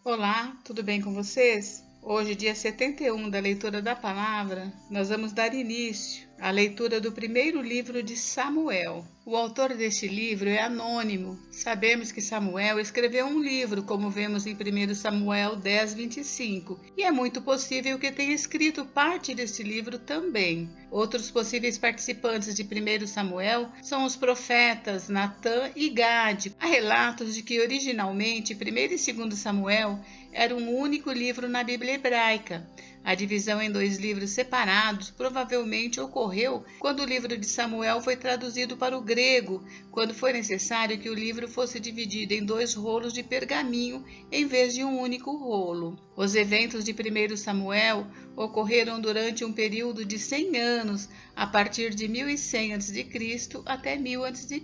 Olá, tudo bem com vocês? Hoje, dia 71 da leitura da palavra, nós vamos dar início à leitura do primeiro livro de Samuel. O autor deste livro é anônimo. Sabemos que Samuel escreveu um livro, como vemos em 1 Samuel 10:25, e é muito possível que tenha escrito parte deste livro também. Outros possíveis participantes de 1 Samuel são os profetas Natã e Gade. Há relatos de que originalmente 1 e 2 Samuel era um único livro na Bíblia hebraica. A divisão em dois livros separados provavelmente ocorreu quando o livro de Samuel foi traduzido para o grego, quando foi necessário que o livro fosse dividido em dois rolos de pergaminho em vez de um único rolo. Os eventos de 1 Samuel ocorreram durante um período de 100 anos, a partir de 1100 a.C. até 1000 a.C.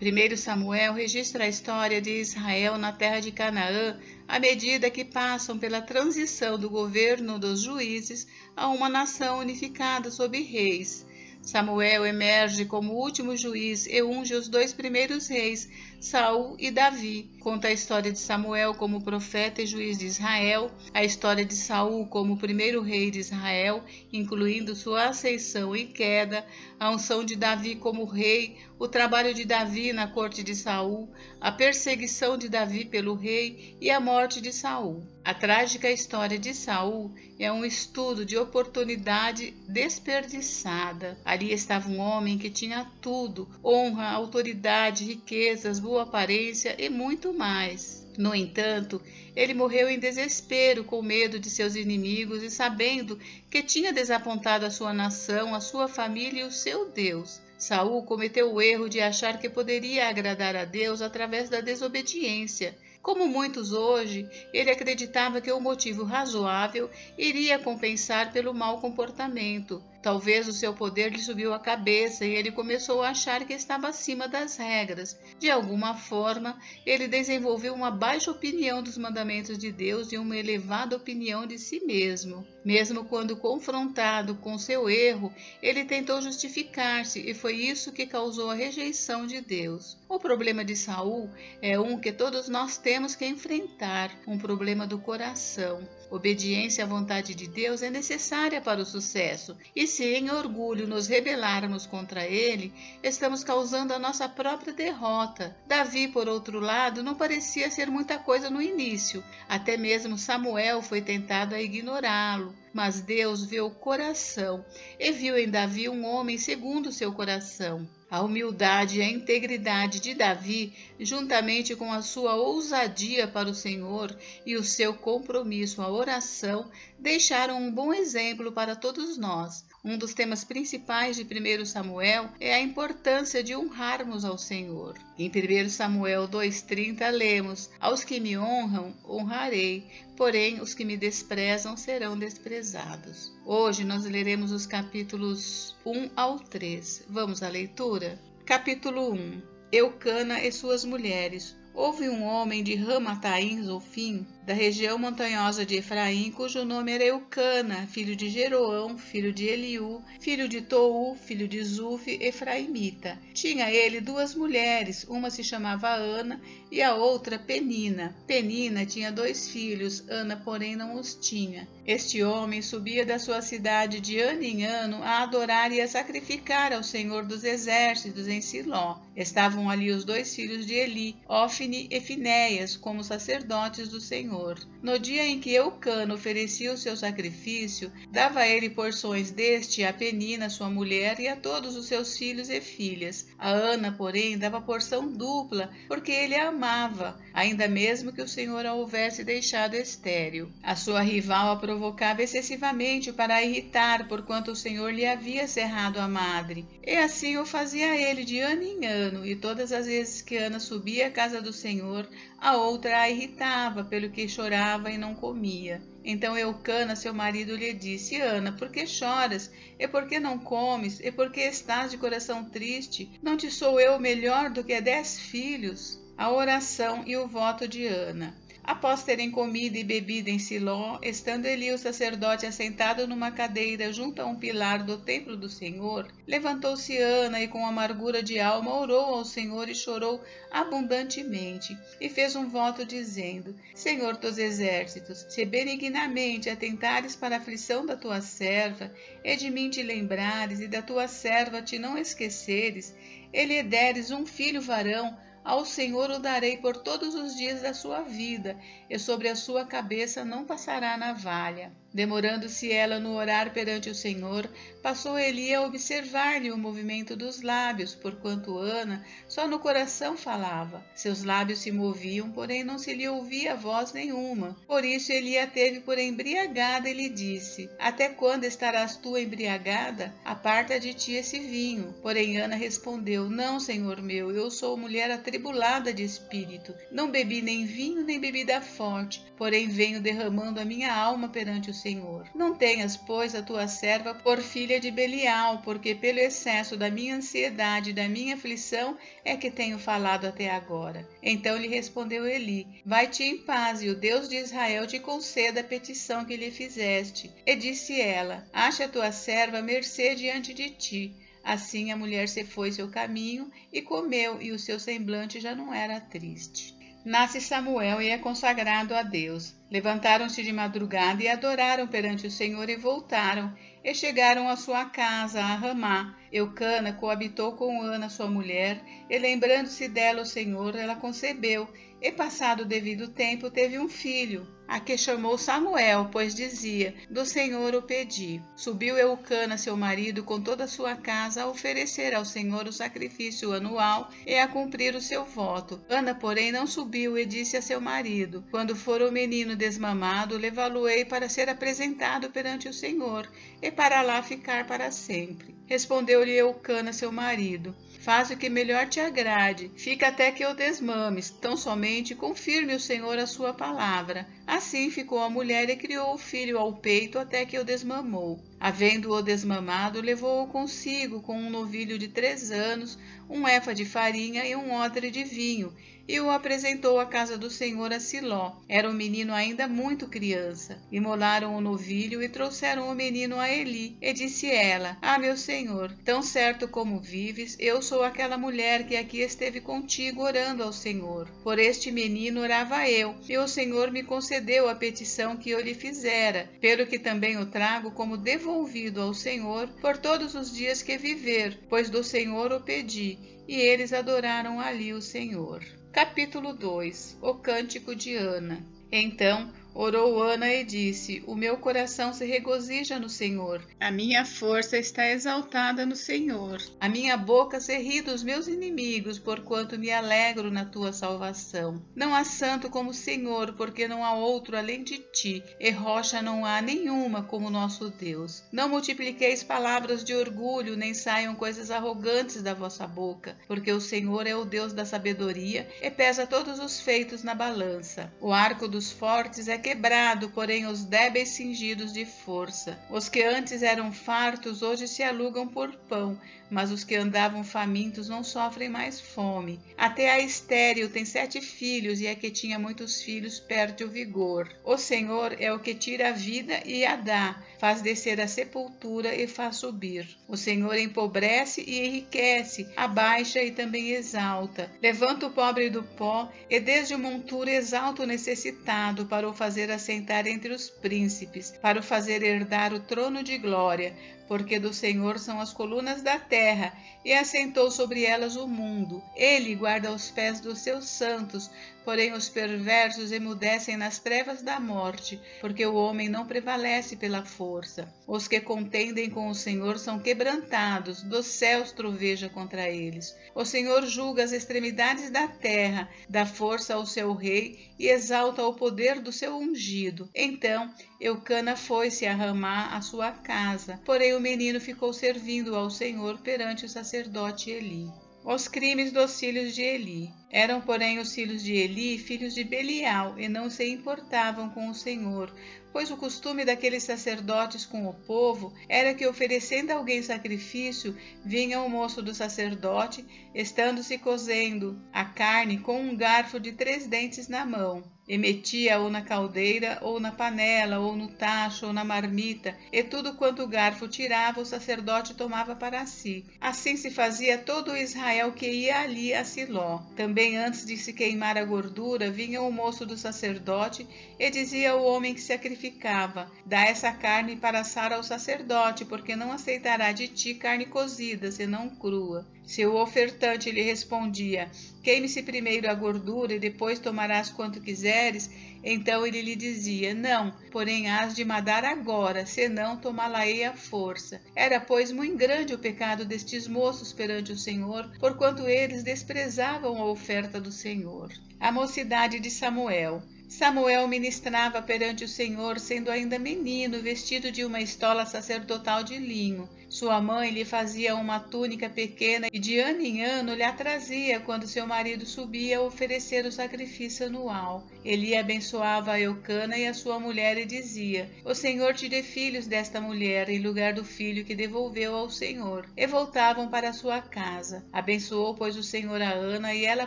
1 Samuel registra a história de Israel na terra de Canaã à medida que passam pela transição do governo dos juízes a uma nação unificada sob reis. Samuel emerge como último juiz e unge os dois primeiros reis, Saul e Davi. Conta a história de Samuel como profeta e juiz de Israel, a história de Saul como primeiro rei de Israel, incluindo sua ascensão e queda, a unção de Davi como rei, o trabalho de Davi na corte de Saul, a perseguição de Davi pelo rei e a morte de Saul. A trágica história de Saul é um estudo de oportunidade desperdiçada. Ali estava um homem que tinha tudo: honra, autoridade, riquezas, boa aparência e muito mais. No entanto, ele morreu em desespero, com medo de seus inimigos e sabendo que tinha desapontado a sua nação, a sua família e o seu Deus. Saul cometeu o erro de achar que poderia agradar a Deus através da desobediência. Como muitos hoje, ele acreditava que o motivo razoável iria compensar pelo mau comportamento. Talvez o seu poder lhe subiu à cabeça e ele começou a achar que estava acima das regras. De alguma forma, ele desenvolveu uma baixa opinião dos mandamentos de Deus e uma elevada opinião de si mesmo. Mesmo quando confrontado com seu erro, ele tentou justificar-se e foi isso que causou a rejeição de Deus. O problema de Saul é um que todos nós temos que enfrentar, um problema do coração. Obediência à vontade de Deus é necessária para o sucesso, e se em orgulho nos rebelarmos contra ele, estamos causando a nossa própria derrota. Davi, por outro lado, não parecia ser muita coisa no início. Até mesmo Samuel foi tentado a ignorá-lo. Mas Deus vê o coração e viu em Davi um homem segundo o seu coração. A humildade e a integridade de Davi, juntamente com a sua ousadia para o Senhor e o seu compromisso à oração, deixaram um bom exemplo para todos nós. Um dos temas principais de 1 Samuel é a importância de honrarmos ao Senhor. Em 1 Samuel 2:30 lemos: "Aos que me honram, honrarei, porém os que me desprezam serão desprezados." Hoje nós leremos os capítulos 1 ao 3. Vamos à leitura? Capítulo 1. Eucana e suas mulheres. Houve um homem de Ramataim Zofim, da região montanhosa de Efraim, cujo nome era Eucana, filho de Jeroão, filho de Eliú, filho de Tou, filho de Zufi, efraimita. Tinha ele duas mulheres, uma se chamava Ana e a outra Penina. Penina tinha dois filhos, Ana, porém, não os tinha. Este homem subia da sua cidade de ano em ano a adorar e a sacrificar ao Senhor dos Exércitos em Siló. Estavam ali os dois filhos de Eli, Ofni e Finéias, como sacerdotes do Senhor. No dia em que Eucana oferecia o seu sacrifício, dava ele porções deste a Penina, sua mulher, e a todos os seus filhos e filhas. A Ana, porém, dava porção dupla, porque ele a amava, ainda mesmo que o Senhor a houvesse deixado estéril. A sua rival a provocava excessivamente para a irritar, porquanto o Senhor lhe havia cerrado a madre. E assim o fazia ele de ano em ano, e todas as vezes que Ana subia à casa do Senhor, a outra a irritava, pelo que chorava e não comia. Então Eucana, seu marido, lhe disse: Ana, por que choras? E por que não comes? E por que estás de coração triste? Não te sou eu melhor do que 10 filhos? A oração e o voto de Ana. Após terem comido e bebido em Siló, estando Eli o sacerdote assentado numa cadeira junto a um pilar do templo do Senhor, levantou-se Ana e com amargura de alma orou ao Senhor e chorou abundantemente, e fez um voto dizendo: Senhor dos exércitos, se benignamente atentares para a aflição da tua serva, e de mim te lembrares, e da tua serva te não esqueceres, e lhe deres um filho varão, ao Senhor o darei por todos os dias da sua vida, e sobre a sua cabeça não passará navalha. Demorando-se ela no orar perante o Senhor, passou Eli a observar-lhe o movimento dos lábios, porquanto Ana só no coração falava. Seus lábios se moviam, porém não se lhe ouvia voz nenhuma. Por isso Eli a teve por embriagada e lhe disse: Até quando estarás tu embriagada? Aparta de ti esse vinho. Porém Ana respondeu: Não, Senhor meu, eu sou mulher atribulada de espírito. Não bebi nem vinho nem bebida forte, porém venho derramando a minha alma perante o Senhor. Não tenhas, pois, a tua serva por filha de Belial, porque pelo excesso da minha ansiedade e da minha aflição é que tenho falado até agora. Então lhe respondeu Eli: Vai-te em paz, e o Deus de Israel te conceda a petição que lhe fizeste. E disse ela: Acha a tua serva mercê diante de ti. Assim a mulher se foi seu caminho e comeu, e o seu semblante já não era triste. Nasce Samuel e é consagrado a Deus. Levantaram-se de madrugada e adoraram perante o Senhor e voltaram, e chegaram à sua casa, a Ramá. Eucana coabitou com Ana, sua mulher, e lembrando-se dela o Senhor, ela concebeu, e passado o devido tempo teve um filho, a que chamou Samuel, pois dizia: Do Senhor o pedi. Subiu Eucana, seu marido, com toda a sua casa, a oferecer ao Senhor o sacrifício anual e a cumprir o seu voto. Ana, porém, não subiu e disse a seu marido: Quando for o menino desmamado, levá-lo-ei para ser apresentado perante o Senhor, e para lá ficar para sempre. Respondeu-lhe Eucana, seu marido: Faz o que melhor te agrade, fica até que eu desmames, tão somente confirme o Senhor a sua palavra. Assim ficou a mulher e criou o filho ao peito até que o desmamou. Havendo-o desmamado, levou-o consigo com um novilho de 3 anos, um éfa de farinha e um odre de vinho, e o apresentou à casa do Senhor a Siló. Era o menino ainda muito criança. Imolaram o novilho e trouxeram o menino a Eli. E disse ela: Ah, meu Senhor, tão certo como vives, eu sou aquela mulher que aqui esteve contigo orando ao Senhor. Por este menino orava eu, e o Senhor me concedeu a petição que eu lhe fizera, pelo que também o trago como devolvido ao Senhor por todos os dias que viver, pois do Senhor o pedi. E eles adoraram ali o Senhor. Capítulo 2. O Cântico de Ana. Então orou Ana e disse: O meu coração se regozija no Senhor, a minha força está exaltada no Senhor. A minha boca se ri dos meus inimigos, porquanto me alegro na tua salvação. Não há santo como o Senhor, porque não há outro além de ti, e rocha não há nenhuma como nosso Deus. Não multipliqueis palavras de orgulho, nem saiam coisas arrogantes da vossa boca, porque o Senhor é o Deus da sabedoria e pesa todos os feitos na balança. O arco dos fortes é quebrado, porém os débeis cingidos de força. Os que antes eram fartos hoje se alugam por pão, mas os que andavam famintos não sofrem mais fome. Até a estéril tem 7 filhos, e a que tinha muitos filhos perde o vigor. O Senhor é o que tira a vida e a dá, faz descer a sepultura e faz subir. O Senhor empobrece e enriquece, abaixa e também exalta. Levanta o pobre do pó, e desde o monturo exalta o necessitado, para o fazer assentar entre os príncipes, para o fazer herdar o trono de glória. Porque do Senhor são as colunas da terra, e assentou sobre elas o mundo. Ele guarda os pés dos seus santos, porém os perversos emudecem nas trevas da morte, porque o homem não prevalece pela força. Os que contendem com o Senhor são quebrantados, dos céus troveja contra eles. O Senhor julga as extremidades da terra, dá força ao seu rei e exalta o poder do seu ungido. Então Eucana foi-se a Ramá, a sua casa, porém o menino ficou servindo ao Senhor perante o sacerdote Eli. Os crimes dos filhos de Eli. Eram, porém, os filhos de Eli, filhos de Belial, e não se importavam com o Senhor, pois o costume daqueles sacerdotes com o povo era que, oferecendo a alguém sacrifício, vinha o moço do sacerdote, estando-se cozendo a carne com um garfo de 3 dentes na mão, e metia-o na caldeira, ou na panela, ou no tacho, ou na marmita, e tudo quanto o garfo tirava, o sacerdote tomava para si. Assim se fazia todo o Israel que ia ali a Siló. Também antes de se queimar a gordura, vinha o moço do sacerdote e dizia ao homem que sacrificava: dá essa carne para assar ao sacerdote, porque não aceitará de ti carne cozida, senão crua. Se o ofertante lhe respondia: queime-se primeiro a gordura e depois tomarás quanto quiseres, então ele lhe dizia: não, porém hás de mandar agora, senão tomá-la-ei à força. Era, pois, muito grande o pecado destes moços perante o Senhor, porquanto eles desprezavam a oferta do Senhor. A mocidade de Samuel. Samuel ministrava perante o Senhor, sendo ainda menino, vestido de uma estola sacerdotal de linho. Sua mãe lhe fazia uma túnica pequena e de ano em ano lhe a trazia quando seu marido subia a oferecer o sacrifício anual. Eli abençoava a Eucana e a sua mulher e dizia: o Senhor te dê filhos desta mulher, em lugar do filho que devolveu ao Senhor. E voltavam para sua casa. Abençoou, pois, o Senhor a Ana, e ela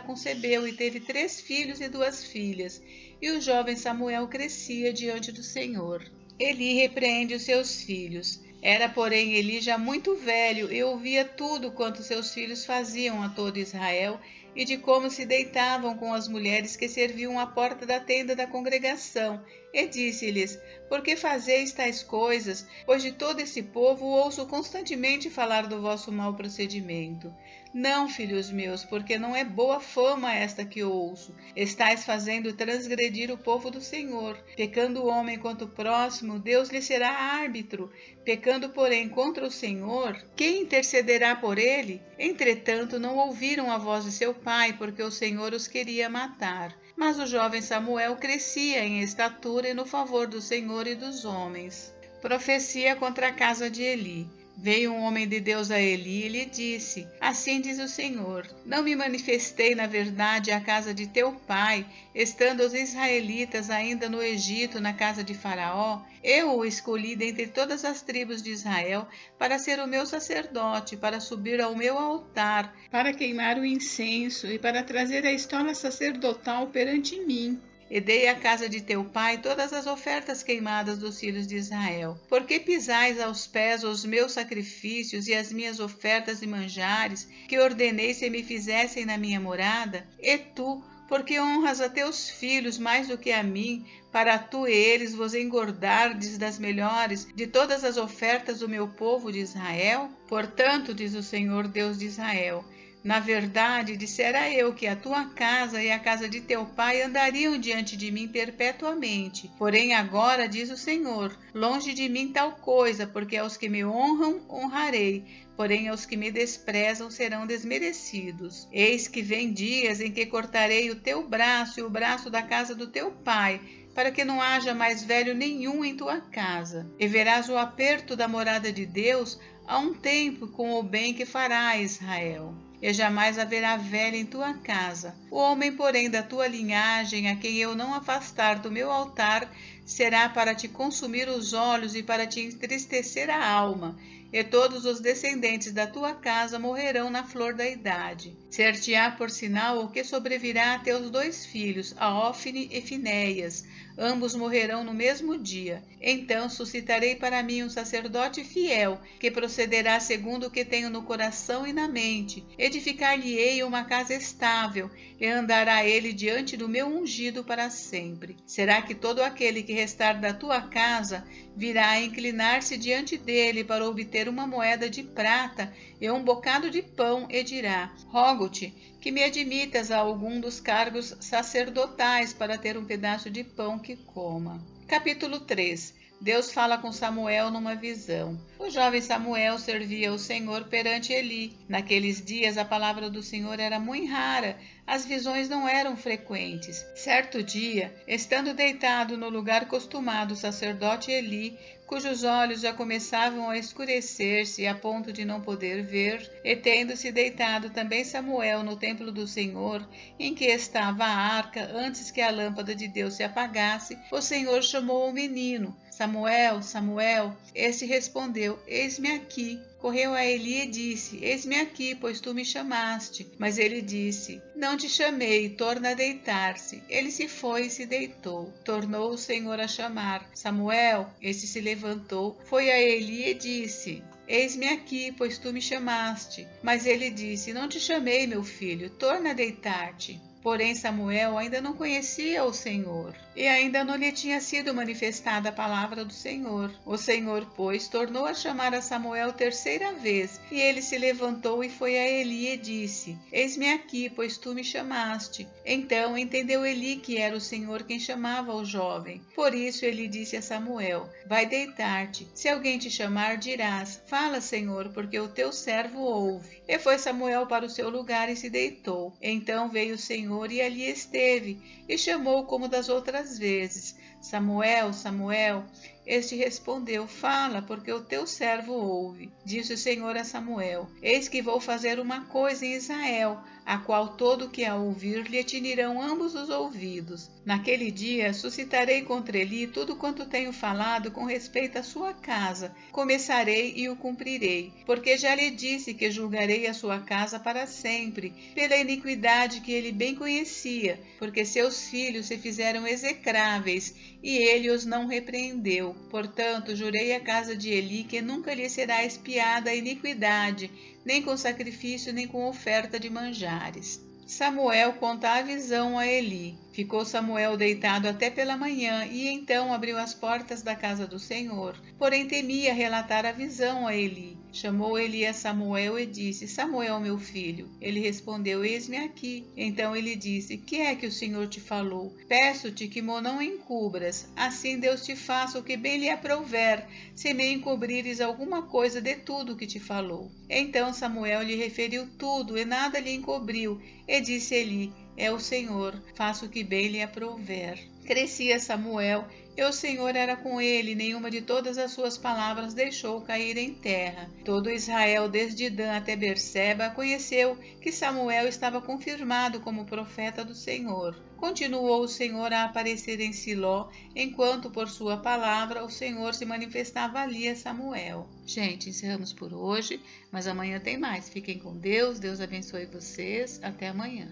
concebeu e teve 3 filhos e 2 filhas. E o jovem Samuel crescia diante do Senhor. Eli repreende os seus filhos. Era, porém, Eli já muito velho e ouvia tudo quanto seus filhos faziam a todo Israel e de como se deitavam com as mulheres que serviam à porta da tenda da congregação. E disse-lhes: por que fazeis tais coisas? Pois de todo esse povo ouço constantemente falar do vosso mau procedimento. Não, filhos meus, porque não é boa fama esta que ouço. Estais fazendo transgredir o povo do Senhor. Pecando o homem contra o próximo, Deus lhe será árbitro. Pecando, porém, contra o Senhor, quem intercederá por ele? Entretanto, não ouviram a voz de seu pai, porque o Senhor os queria matar. Mas o jovem Samuel crescia em estatura e no favor do Senhor e dos homens. Profecia contra a casa de Eli. Veio um homem de Deus a Eli e lhe disse: assim diz o Senhor: não me manifestei na verdade à casa de teu pai, estando os israelitas ainda no Egito, na casa de Faraó? Eu o escolhi dentre todas as tribos de Israel para ser o meu sacerdote, para subir ao meu altar, para queimar o incenso e para trazer a estola sacerdotal perante mim. E dei à casa de teu pai todas as ofertas queimadas dos filhos de Israel. Por que pisais aos pés os meus sacrifícios e as minhas ofertas e manjares, que ordenei se me fizessem na minha morada? E tu, porque honras a teus filhos mais do que a mim, para tu e eles vos engordardes das melhores de todas as ofertas do meu povo de Israel? Portanto, diz o Senhor Deus de Israel: na verdade, dissera eu que a tua casa e a casa de teu pai andariam diante de mim perpetuamente. Porém agora, diz o Senhor, longe de mim tal coisa, porque aos que me honram, honrarei, porém aos que me desprezam serão desmerecidos. Eis que vem dias em que cortarei o teu braço e o braço da casa do teu pai, para que não haja mais velho nenhum em tua casa. E verás o aperto da morada de Deus a um tempo com o bem que fará a Israel. E jamais haverá velho em tua casa. O homem, porém, da tua linhagem, a quem eu não afastar do meu altar, será para te consumir os olhos e para te entristecer a alma. E todos os descendentes da tua casa morrerão na flor da idade. Ser-te-á por sinal o que sobrevirá a teus 2 filhos, a Ofne e Finéias. Ambos morrerão no mesmo dia. Então suscitarei para mim um sacerdote fiel, que procederá segundo o que tenho no coração e na mente. Edificar-lhe-ei uma casa estável, e andará ele diante do meu ungido para sempre. Será que todo aquele que restar da tua casa virá a inclinar-se diante dele para obter uma moeda de prata e um bocado de pão, e dirá: rogo-te que me admitas a algum dos cargos sacerdotais para ter um pedaço de pão que coma. Capítulo 3. Deus fala com Samuel numa visão. O jovem Samuel servia o Senhor perante Eli. Naqueles dias a palavra do Senhor era muito rara, as visões não eram frequentes. Certo dia, estando deitado no lugar costumado o sacerdote Eli, cujos olhos já começavam a escurecer-se a ponto de não poder ver, e tendo-se deitado também Samuel no templo do Senhor, em que estava a arca, antes que a lâmpada de Deus se apagasse, o Senhor chamou o menino: Samuel, Samuel. Este respondeu: Eis-me aqui. Correu a Eli e disse: Eis-me aqui, pois tu me chamaste. Mas ele disse: Não te chamei, torna a deitar-se. Ele se foi e se deitou. Tornou o Senhor a chamar: Samuel. Este se levantou, foi a Eli e disse: Eis-me aqui, pois tu me chamaste. Mas ele disse: Não te chamei, meu filho, torna a deitar-te. Porém Samuel ainda não conhecia o Senhor, e ainda não lhe tinha sido manifestada a palavra do Senhor. O Senhor, pois, tornou a chamar a Samuel terceira vez, e ele se levantou e foi a Eli e disse: Eis-me aqui, pois tu me chamaste. Então entendeu Eli que era o Senhor quem chamava o jovem. Por isso ele disse a Samuel: Vai deitar-te. Se alguém te chamar, dirás: Fala, Senhor, porque o teu servo ouve. E foi Samuel para o seu lugar e se deitou. Então veio o Senhor e ali esteve, e chamou como das outras vezes: Samuel, Samuel. Este respondeu: Fala, porque o teu servo ouve. Disse o Senhor a Samuel: Eis que vou fazer uma coisa em Israel, a qual todo que a ouvir lhe tinirão ambos os ouvidos. Naquele dia suscitarei contra Eli tudo quanto tenho falado com respeito à sua casa. Começarei e o cumprirei, porque já lhe disse que julgarei a sua casa para sempre, pela iniquidade que ele bem conhecia, porque seus filhos se fizeram execráveis, e ele os não repreendeu. Portanto, jurei à casa de Eli que nunca lhe será expiada a iniquidade, nem com sacrifício, nem com oferta de manjares. Samuel conta a visão a Eli. Ficou Samuel deitado até pela manhã, e então abriu as portas da casa do Senhor. Porém temia relatar a visão a Eli. Chamou Eli a Samuel e disse: Samuel, meu filho. Ele respondeu: Eis-me aqui. Então ele disse: Que é que o Senhor te falou? Peço-te que mo não encubras. Assim Deus te faça o que bem lhe aprouver, se me encobrires alguma coisa de tudo o que te falou. Então Samuel lhe referiu tudo, e nada lhe encobriu. E disse Eli: É o Senhor, faça o que bem lhe aprouver. Crescia Samuel, e o Senhor era com ele, nenhuma de todas as suas palavras deixou cair em terra. Todo Israel, desde Dan até Berseba, conheceu que Samuel estava confirmado como profeta do Senhor. Continuou o Senhor a aparecer em Siló, enquanto por sua palavra o Senhor se manifestava ali a Samuel. Gente, encerramos por hoje, mas amanhã tem mais. Fiquem com Deus, Deus abençoe vocês. Até amanhã.